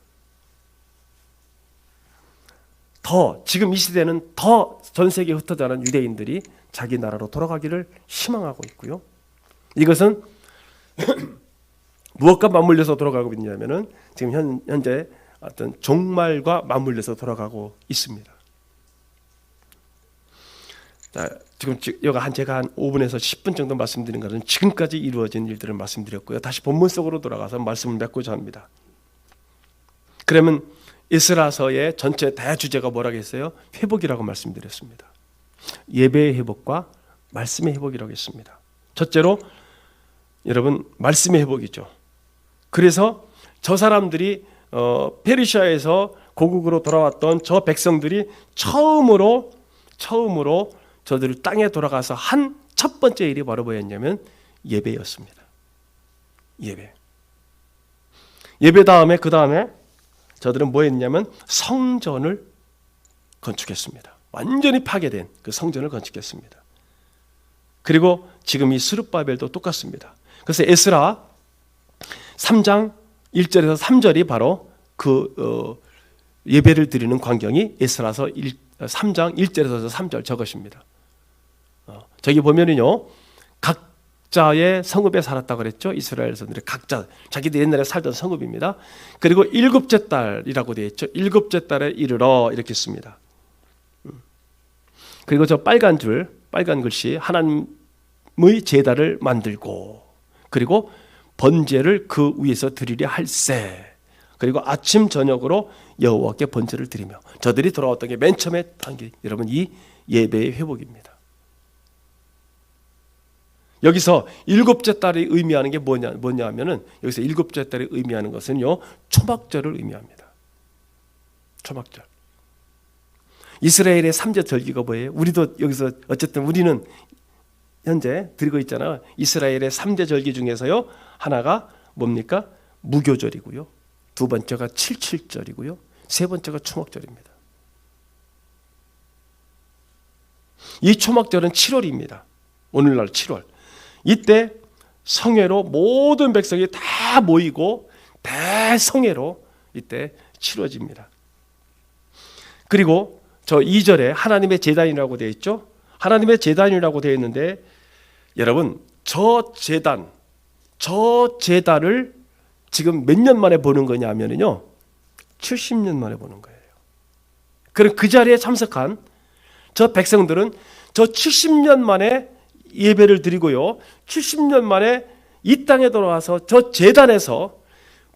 더 지금 이 시대는 더 전 세계에 흩어져 나는 유대인들이 자기 나라로 돌아가기를 희망하고 있고요. 이것은 무엇과 맞물려서 돌아가고 있냐면은 지금 현재 어떤 종말과 맞물려서 돌아가고 있습니다. 자, 지금 제가 한 5분에서 10분 정도 말씀드린 것은 지금까지 이루어진 일들을 말씀드렸고요. 다시 본문 속으로 돌아가서 말씀을 맺고자 합니다. 그러면 에스라서의 전체 대주제가 뭐라고 했어요? 회복이라고 말씀드렸습니다. 예배의 회복과 말씀의 회복이라고 했습니다. 첫째로 여러분 말씀의 회복이죠. 그래서 저 사람들이 페르시아에서 고국으로 돌아왔던 저 백성들이 처음으로 저들 땅에 돌아가서 한 첫 번째 일이 바로 뭐였냐면 예배였습니다. 예배 다음에 그 다음에 저들은 뭐 했냐면 성전을 건축했습니다. 완전히 파괴된 그 성전을 건축했습니다. 그리고 지금 이 스룹바벨도 똑같습니다. 그래서 에스라 3장 1절에서 3절이 바로 그 예배를 드리는 광경이 에스라서 3장 1절에서 3절 저것입니다. 저기 보면은요, 각자의 성읍에 살았다고 그랬죠. 이스라엘 사람들이 각자 자기들 옛날에 살던 성읍입니다. 그리고 일곱째 달이라고 되어 있죠. 일곱째 달에 이르러 이렇게 씁니다. 그리고 저 빨간 글씨 하나님의 제단을 만들고 그리고 번제를 그 위에서 드리려 할세. 그리고 아침 저녁으로 여호와께 번제를 드리며 저들이 돌아왔던 게 맨 처음에 한 게 여러분 이 예배의 회복입니다. 여기서 일곱째 달이 의미하는 게 뭐냐 하면은 여기서 일곱째 달이 의미하는 것은요 초막절을 의미합니다. 초막절. 이스라엘의 3대 절기가 뭐예요? 우리도 여기서 어쨌든 우리는 현재 드리고 있잖아요. 이스라엘의 3대 절기 중에서요 하나가 뭡니까? 무교절이고요. 두 번째가 칠칠절이고요. 세 번째가 초막절입니다. 이 초막절은 7월입니다. 오늘날 7월. 이때 성회로 모든 백성이 다 모이고 대성회로 이때 치러집니다. 그리고 저 2절에 하나님의 제단이라고 되어 있죠. 하나님의 제단이라고 되어 있는데 여러분 저 제단을 지금 몇 년 만에 보는 거냐면요 70년 만에 보는 거예요. 그럼 그 자리에 참석한 저 백성들은 저 70년 만에 예배를 드리고요 70년 만에 이 땅에 돌아와서 저 제단에서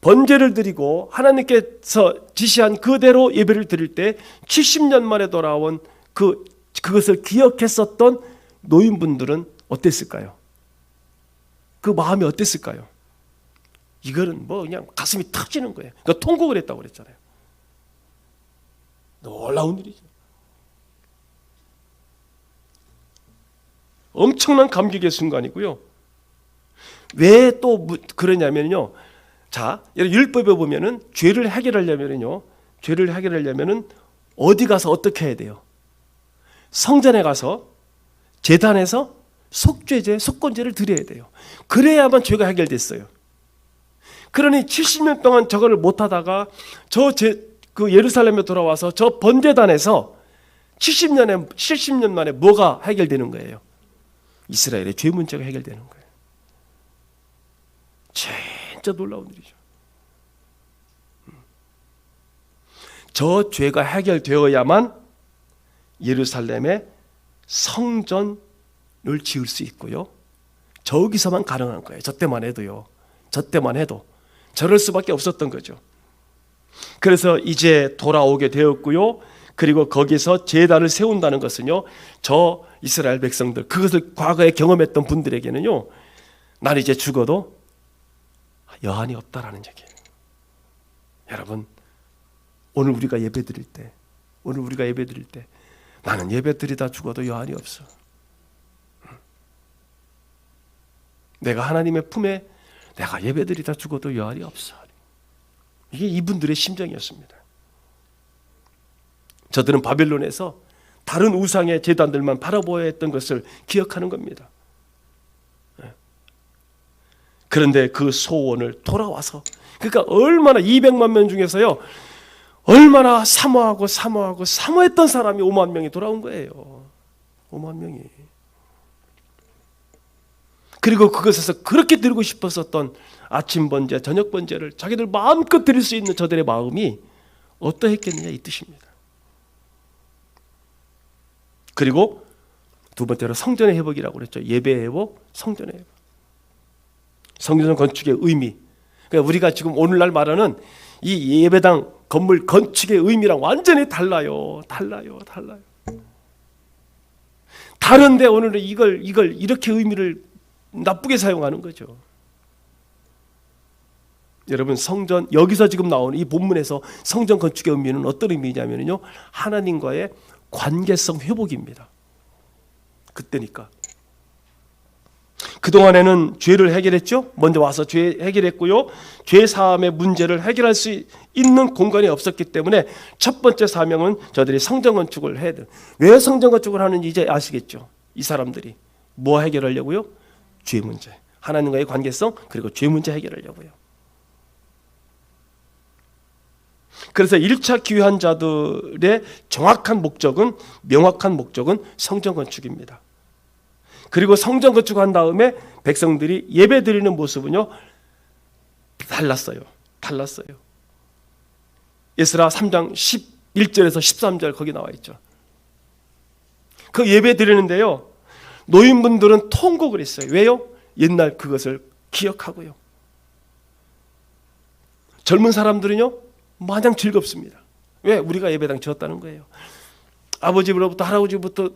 번제를 드리고 하나님께서 지시한 그대로 예배를 드릴 때 70년 만에 돌아온 그것을 기억했었던 노인분들은 어땠을까요? 그 마음이 어땠을까요? 이거는 뭐 그냥 가슴이 터지는 거예요. 그러니까 통곡을 했다고 그랬잖아요. 놀라운 일이죠. 엄청난 감격의 순간이고요. 왜 또 그러냐면요. 자, 율법에 보면은 죄를 해결하려면은 어디 가서 어떻게 해야 돼요? 성전에 가서 제단에서 속죄제, 속건제를 드려야 돼요. 그래야만 죄가 해결됐어요. 그러니 70년 동안 저거를 못하다가 그 예루살렘에 돌아와서 저 번제단에서 70년 만에 뭐가 해결되는 거예요? 이스라엘의 죄 문제가 해결되는 거예요. 진짜 놀라운 일이죠. 저 죄가 해결되어야만 예루살렘에 성전을 지을 수 있고요. 저기서만 가능한 거예요. 저 때만 해도요. 저럴 수밖에 없었던 거죠. 그래서 이제 돌아오게 되었고요. 그리고 거기서 제단을 세운다는 것은요. 저 이스라엘 백성들, 그것을 과거에 경험했던 분들에게는요. 난 이제 죽어도 여한이 없다라는 얘기예요. 여러분, 오늘 우리가 예배 드릴 때 나는 예배 드리다 죽어도 여한이 없어. 내가 하나님의 품에 내가 예배 드리다 죽어도 여한이 없어. 이게 이분들의 심정이었습니다. 저들은 바벨론에서 다른 우상의 제단들만 바라보아야 했던 것을 기억하는 겁니다. 그런데 그 소원을 돌아와서 그러니까 얼마나 200만 명 중에서요 얼마나 사모했던 사람이 5만 명이 돌아온 거예요. 5만 명이. 그리고 그것에서 그렇게 드리고 싶었었던 아침 번제, 저녁 번제를 자기들 마음껏 드릴 수 있는 저들의 마음이 어떠했겠느냐 이 뜻입니다. 그리고 두 번째로 성전의 회복이라고 그랬죠. 예배의 회복, 성전의 회복. 성전 건축의 의미. 그러니까 우리가 지금 오늘날 말하는 이 예배당 건물 건축의 의미랑 완전히 달라요. 다른데 오늘은 이걸 이렇게 의미를 나쁘게 사용하는 거죠. 여러분, 성전, 여기서 지금 나오는 이 본문에서 성전 건축의 의미는 어떤 의미냐면요, 하나님과의 관계성 회복입니다. 그때니까. 그동안에는 죄를 해결했죠. 먼저 와서 죄 해결했고요. 죄 사함의 문제를 해결할 수 있는 공간이 없었기 때문에 첫 번째 사명은 저들이 성전 건축을 해야 돼요. 왜 성전 건축을 하는지 이제 아시겠죠. 이 사람들이 뭐 해결하려고요? 죄 문제. 하나님과의 관계성, 그리고 죄 문제 해결하려고요. 그래서 1차 귀한 자들의 명확한 목적은 성전 건축입니다. 그리고 성전 건축한 다음에 백성들이 예배 드리는 모습은요, 달랐어요. 에스라 3장 11절에서 13절 거기 나와 있죠. 그 예배 드리는데요, 노인분들은 통곡을 했어요. 왜요? 옛날 그것을 기억하고요. 젊은 사람들은요, 마냥 즐겁습니다. 왜? 우리가 예배당 지었다는 거예요. 아버지로부터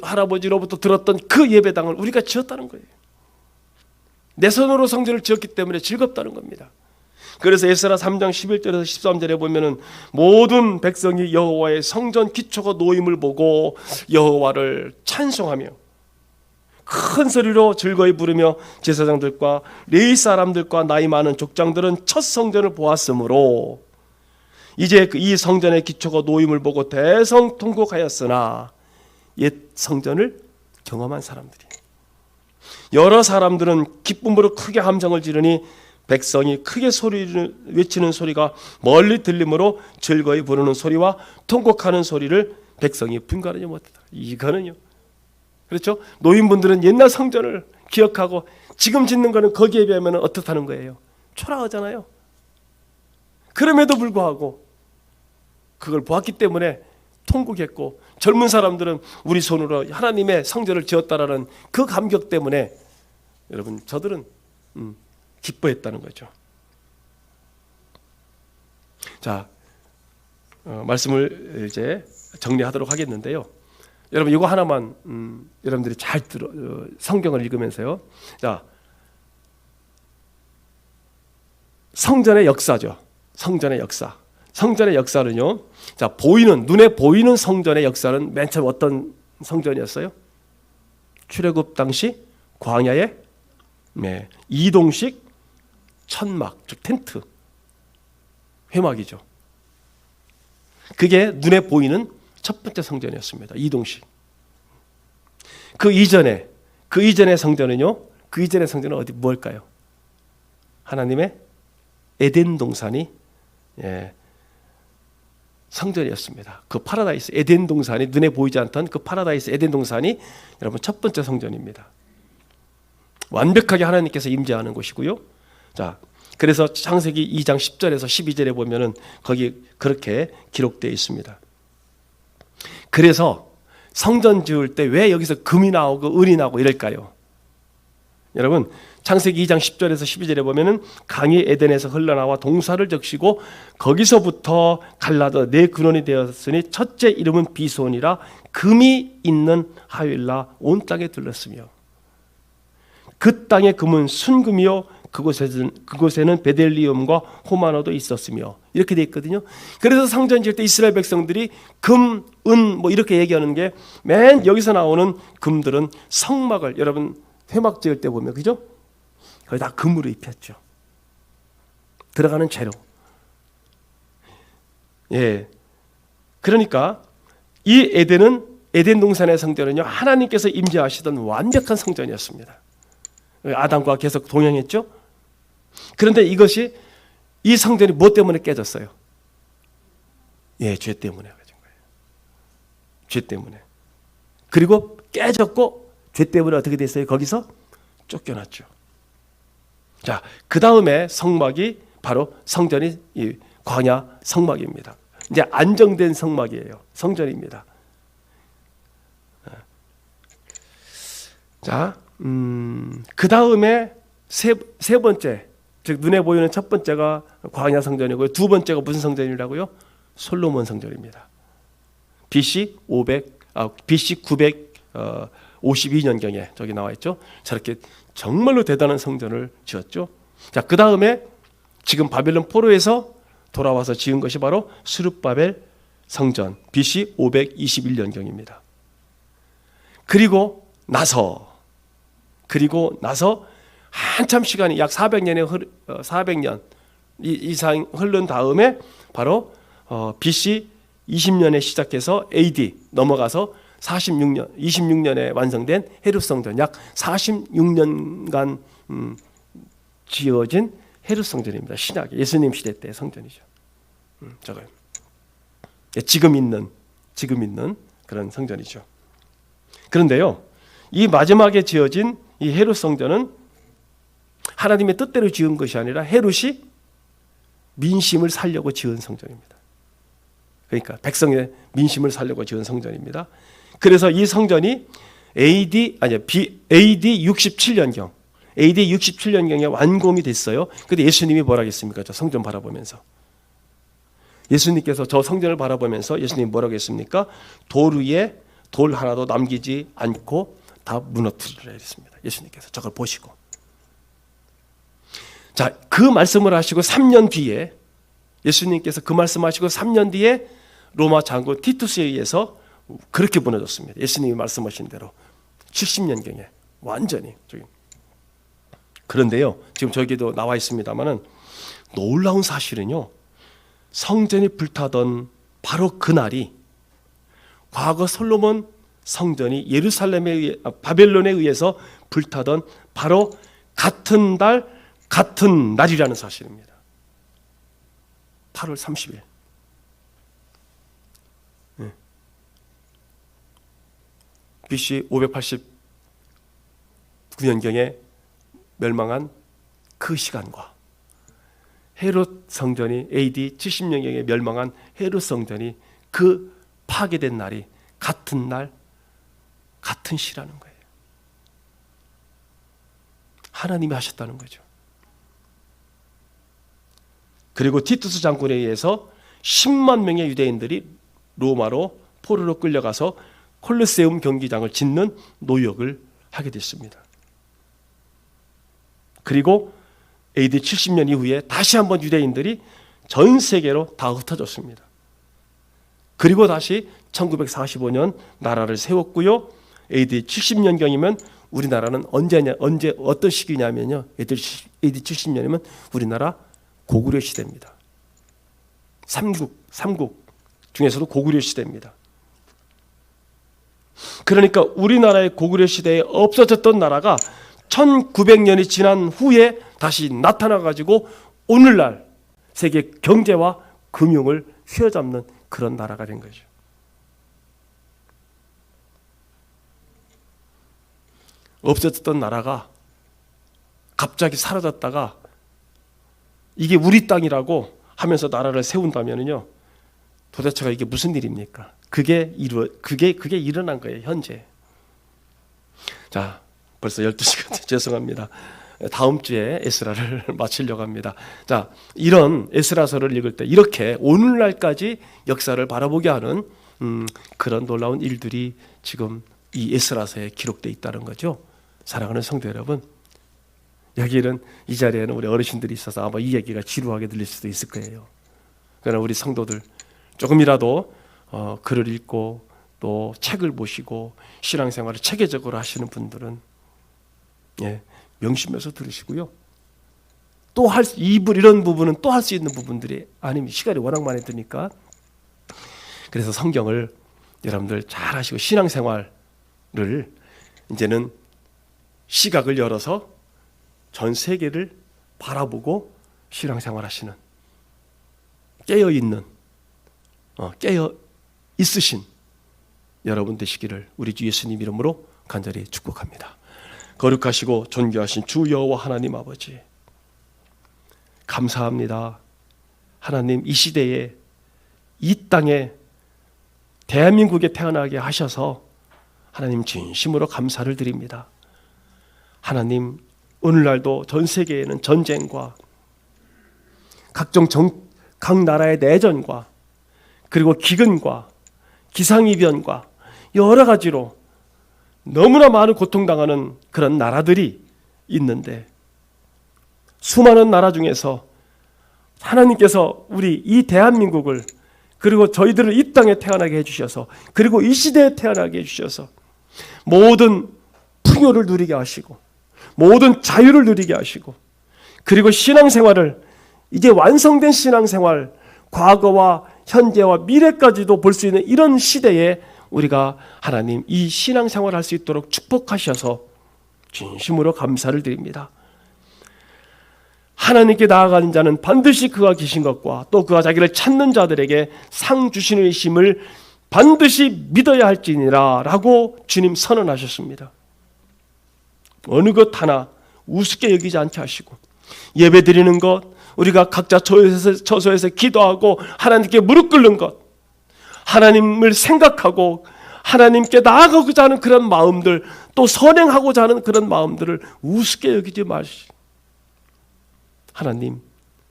할아버지로부터 들었던 그 예배당을 우리가 지었다는 거예요. 내 손으로 성전을 지었기 때문에 즐겁다는 겁니다. 그래서 에스라 3장 11절에서 13절에 보면은 모든 백성이 여호와의 성전 기초가 놓임을 보고 여호와를 찬송하며 큰 소리로 즐거이 부르며 제사장들과 레위 사람들과 나이 많은 족장들은 첫 성전을 보았으므로 이제 이 성전의 기초가 놓임을 보고 대성통곡하였으나 옛 성전을 경험한 사람들이, 여러 사람들은 기쁨으로 크게 함성을 지르니 백성이 크게 소리를 외치는 소리가 멀리 들리므로 즐거이 부르는 소리와 통곡하는 소리를 백성이 분간하지 못했다. 이거는요, 그렇죠? 노인분들은 옛날 성전을 기억하고 지금 짓는 거는 거기에 비하면 어떻다는 거예요? 초라하잖아요. 그럼에도 불구하고 그걸 보았기 때문에 통곡했고, 젊은 사람들은 우리 손으로 하나님의 성전을 지었다라는 그 감격 때문에 여러분, 저들은 기뻐했다는 거죠. 자, 말씀을 이제 정리하도록 하겠는데요. 여러분, 이거 하나만 여러분들이 잘 성경을 읽으면서요. 자, 성전의 역사죠. 성전의 역사는요. 자, 눈에 보이는 성전의 역사는 맨 처음 어떤 성전이었어요? 출애굽 당시 광야의 이동식 천막, 즉 텐트, 회막이죠. 그게 눈에 보이는 첫 번째 성전이었습니다. 이동식. 그 이전의 성전은요. 그 이전의 성전은 어디 뭘까요? 하나님의 에덴 동산이 성전이었습니다. 그 파라다이스 에덴 동산이, 눈에 보이지 않던 그 파라다이스 에덴 동산이 여러분 첫 번째 성전입니다. 완벽하게 하나님께서 임재하는 곳이고요. 자, 그래서 창세기 2장 10절에서 12절에 보면은 거기 그렇게 기록되어 있습니다. 그래서 성전 지을 때 왜 여기서 금이 나오고 은이 나오고 이럴까요? 여러분, 창세기 2장 10절에서 12절에 보면은 강이 에덴에서 흘러나와 동사를 적시고 거기서부터 갈라져 내 근원이 되었으니 첫째 이름은 비손이라 금이 있는 하윌라 온 땅에 들렀으며 그 땅의 금은 순금이요 그곳에는 베델리움과 호마노도 있었으며 이렇게 되어 있거든요. 그래서 성전 지을 때 이스라엘 백성들이 금, 은 뭐 이렇게 얘기하는 게 맨 여기서 나오는 금들은 성막을 여러분 회막 지을 때 보면 그죠? 거의 다 금으로 입혔죠. 들어가는 재료. 예. 그러니까 이 에덴 동산의 성전은요, 하나님께서 임재하시던 완벽한 성전이었습니다. 아담과 계속 동행했죠. 그런데 이 성전이 무엇 때문에 깨졌어요? 예, 죄 때문에 가진 거예요. 죄 때문에. 그리고 깨졌고 죄 때문에 어떻게 됐어요? 거기서 쫓겨났죠. 자, 그 다음에 성막이 바로 성전이 이 광야 성막입니다. 이제 안정된 성막이에요. 성전입니다. 자, 그 다음에 세 번째, 즉 눈에 보이는 첫 번째가 광야 성전이고요. 두 번째가 무슨 성전이라고요? 솔로몬 성전입니다. BC 952년경에 저기 나와 있죠. 저렇게 정말로 대단한 성전을 지었죠. 자, 그 다음에 지금 바벨론 포로에서 돌아와서 지은 것이 바로 스룹바벨 성전 BC 521년경입니다. 그리고 나서 한참 시간이 약 400년 이상 흐른 다음에 바로 BC 20년에 시작해서 AD 넘어가서 26년에 완성된 헤롯 성전, 약 46년간 지어진 헤롯 성전입니다. 신약 예수님 시대 때 성전이죠. 저거요. 지금 있는 그런 성전이죠. 그런데요, 이 마지막에 지어진 이 헤롯 성전은 하나님의 뜻대로 지은 것이 아니라 헤롯이 민심을 살려고 지은 성전입니다. 그러니까 백성의 민심을 살려고 지은 성전입니다. 그래서 이 성전이 AD 67년경에 완공이 됐어요. 근데 예수님이 뭐라 했습니까? 저 성전 바라보면서. 예수님께서 저 성전을 바라보면서 예수님이 뭐라고 했습니까? 돌 위에 돌 하나도 남기지 않고 다 무너뜨리라 했습니다. 예수님께서 저걸 보시고. 자, 그 말씀을 하시고 3년 뒤에 예수님께서 그 말씀하시고 3년 뒤에 로마 장군 티투스에 의해서 그렇게 무너졌습니다. 예수님이 말씀하신 대로 70년경에 완전히. 그런데요, 지금 저기도 나와 있습니다만은 놀라운 사실은요, 성전이 불타던 바로 그날이 과거 솔로몬 성전이 바벨론에 의해서 불타던 바로 같은 날이라는 사실입니다. 8월 30일. BC 589년경에 멸망한 그 시간과 헤롯 성전이 AD 70년경에 멸망한 헤롯 성전이 그 파괴된 날이 같은 날, 같은 시라는 거예요. 하나님이 하셨다는 거죠. 그리고 티투스 장군에 의해서 10만 명의 유대인들이 로마로 포로로 끌려가서 콜로세움 경기장을 짓는 노역을 하게 됐습니다. 그리고 AD 70년 이후에 다시 한번 유대인들이 전 세계로 다 흩어졌습니다. 그리고 다시 1945년 나라를 세웠고요. AD 70년경이면 우리나라는 언제 어떤 시기냐면요. AD 70년이면 우리나라 고구려 시대입니다. 삼국 중에서도 고구려 시대입니다. 그러니까 우리나라의 고구려 시대에 없어졌던 나라가 1900년이 지난 후에 다시 나타나가지고 오늘날 세계 경제와 금융을 휘어잡는 그런 나라가 된 거죠. 없어졌던 나라가 갑자기 사라졌다가 이게 우리 땅이라고 하면서 나라를 세운다면요, 도대체가 이게 무슨 일입니까? 그게 일어난 거예요, 현재. 자, 벌써 12시간 죄송합니다. 다음 주에 에스라를 마치려고 합니다. 자, 이런 에스라서를 읽을 때 이렇게 오늘날까지 역사를 바라보게 하는 그런 놀라운 일들이 지금 이 에스라서에 기록되어 있다는 거죠. 사랑하는 성도 여러분, 여기는 이 자리에는 우리 어르신들이 있어서 아마 이 얘기가 지루하게 들릴 수도 있을 거예요. 그러나 우리 성도들 조금이라도 글을 읽고 또 책을 보시고 신앙생활을 체계적으로 하시는 분들은 명심해서 들으시고요. 또 이런 부분은 또 할 수 있는 부분들이 아니면 시간이 워낙 많이 드니까, 그래서 성경을 여러분들 잘 하시고 신앙생활을 이제는 시각을 열어서 전 세계를 바라보고 신앙생활 하시는 깨어있는 깨어 있으신 여러분 되시기를 우리 주 예수님 이름으로 간절히 축복합니다. 거룩하시고 존귀하신 주 여호와 하나님 아버지, 감사합니다. 하나님, 이 시대에 이 땅에 대한민국에 태어나게 하셔서 하나님 진심으로 감사를 드립니다. 하나님, 오늘날도 전 세계에는 전쟁과 각 나라의 내전과 그리고 기근과 기상이변과 여러 가지로 너무나 많은 고통당하는 그런 나라들이 있는데, 수많은 나라 중에서 하나님께서 우리 이 대한민국을, 그리고 저희들을 이 땅에 태어나게 해주셔서, 그리고 이 시대에 태어나게 해주셔서 모든 풍요를 누리게 하시고 모든 자유를 누리게 하시고, 그리고 신앙생활을, 이제 완성된 신앙생활, 과거와 현재와 미래까지도 볼 수 있는 이런 시대에 우리가 하나님 이 신앙생활을 할 수 있도록 축복하셔서 진심으로 감사를 드립니다. 하나님께 나아가는 자는 반드시 그가 계신 것과 또 그가 자기를 찾는 자들에게 상 주시는 이심을 반드시 믿어야 할지니라 라고 주님 선언하셨습니다. 어느 것 하나 우습게 여기지 않게 하시고, 예배 드리는 것, 우리가 각자 처소에서 기도하고 하나님께 무릎 꿇는 것, 하나님을 생각하고 하나님께 나아가고자 하는 그런 마음들, 또 선행하고자 하는 그런 마음들을 우습게 여기지 마시고, 하나님,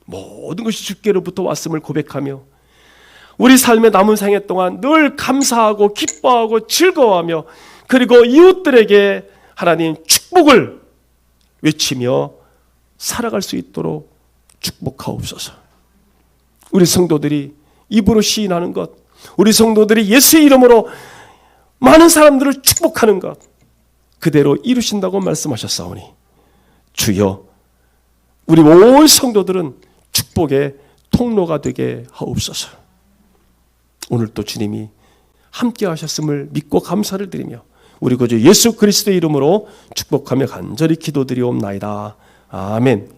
모든 것이 주께로부터 왔음을 고백하며 우리 삶의 남은 생애 동안 늘 감사하고 기뻐하고 즐거워하며, 그리고 이웃들에게 하나님 축복을 외치며 살아갈 수 있도록 축복하옵소서. 우리 성도들이 입으로 시인하는 것, 우리 성도들이 예수의 이름으로 많은 사람들을 축복하는 것, 그대로 이루신다고 말씀하셨사오니 주여, 우리 온 성도들은 축복의 통로가 되게 하옵소서. 오늘 또 주님이 함께 하셨음을 믿고 감사를 드리며 우리 구주 예수 그리스도의 이름으로 축복하며 간절히 기도드리옵나이다. 아멘.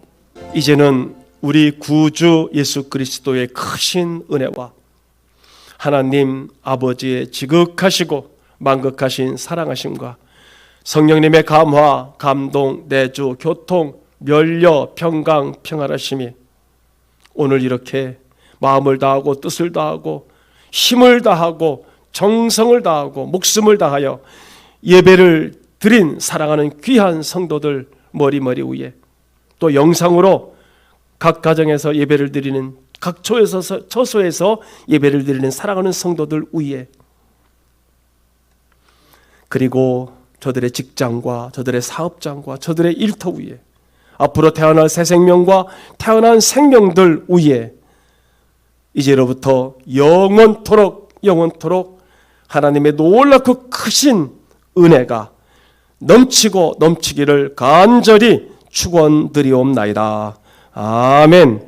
이제는 우리 구주 예수 그리스도의 크신 은혜와 하나님 아버지의 지극하시고 만극하신 사랑하심과 성령님의 감화, 감동, 내주, 교통, 멸려, 평강, 평안하심이 오늘 이렇게 마음을 다하고 뜻을 다하고 힘을 다하고 정성을 다하고 목숨을 다하여 예배를 드린 사랑하는 귀한 성도들 머리 위에, 또 영상으로 각 가정에서 예배를 드리는, 각 처소에서 예배를 드리는 사랑하는 성도들 위에, 그리고 저들의 직장과 저들의 사업장과 저들의 일터 위에, 앞으로 태어날 새 생명과 태어난 생명들 위에 이제로부터 영원토록 하나님의 놀랍고 크신 은혜가 넘치고 넘치기를 간절히 축원드리옵나이다. 아멘.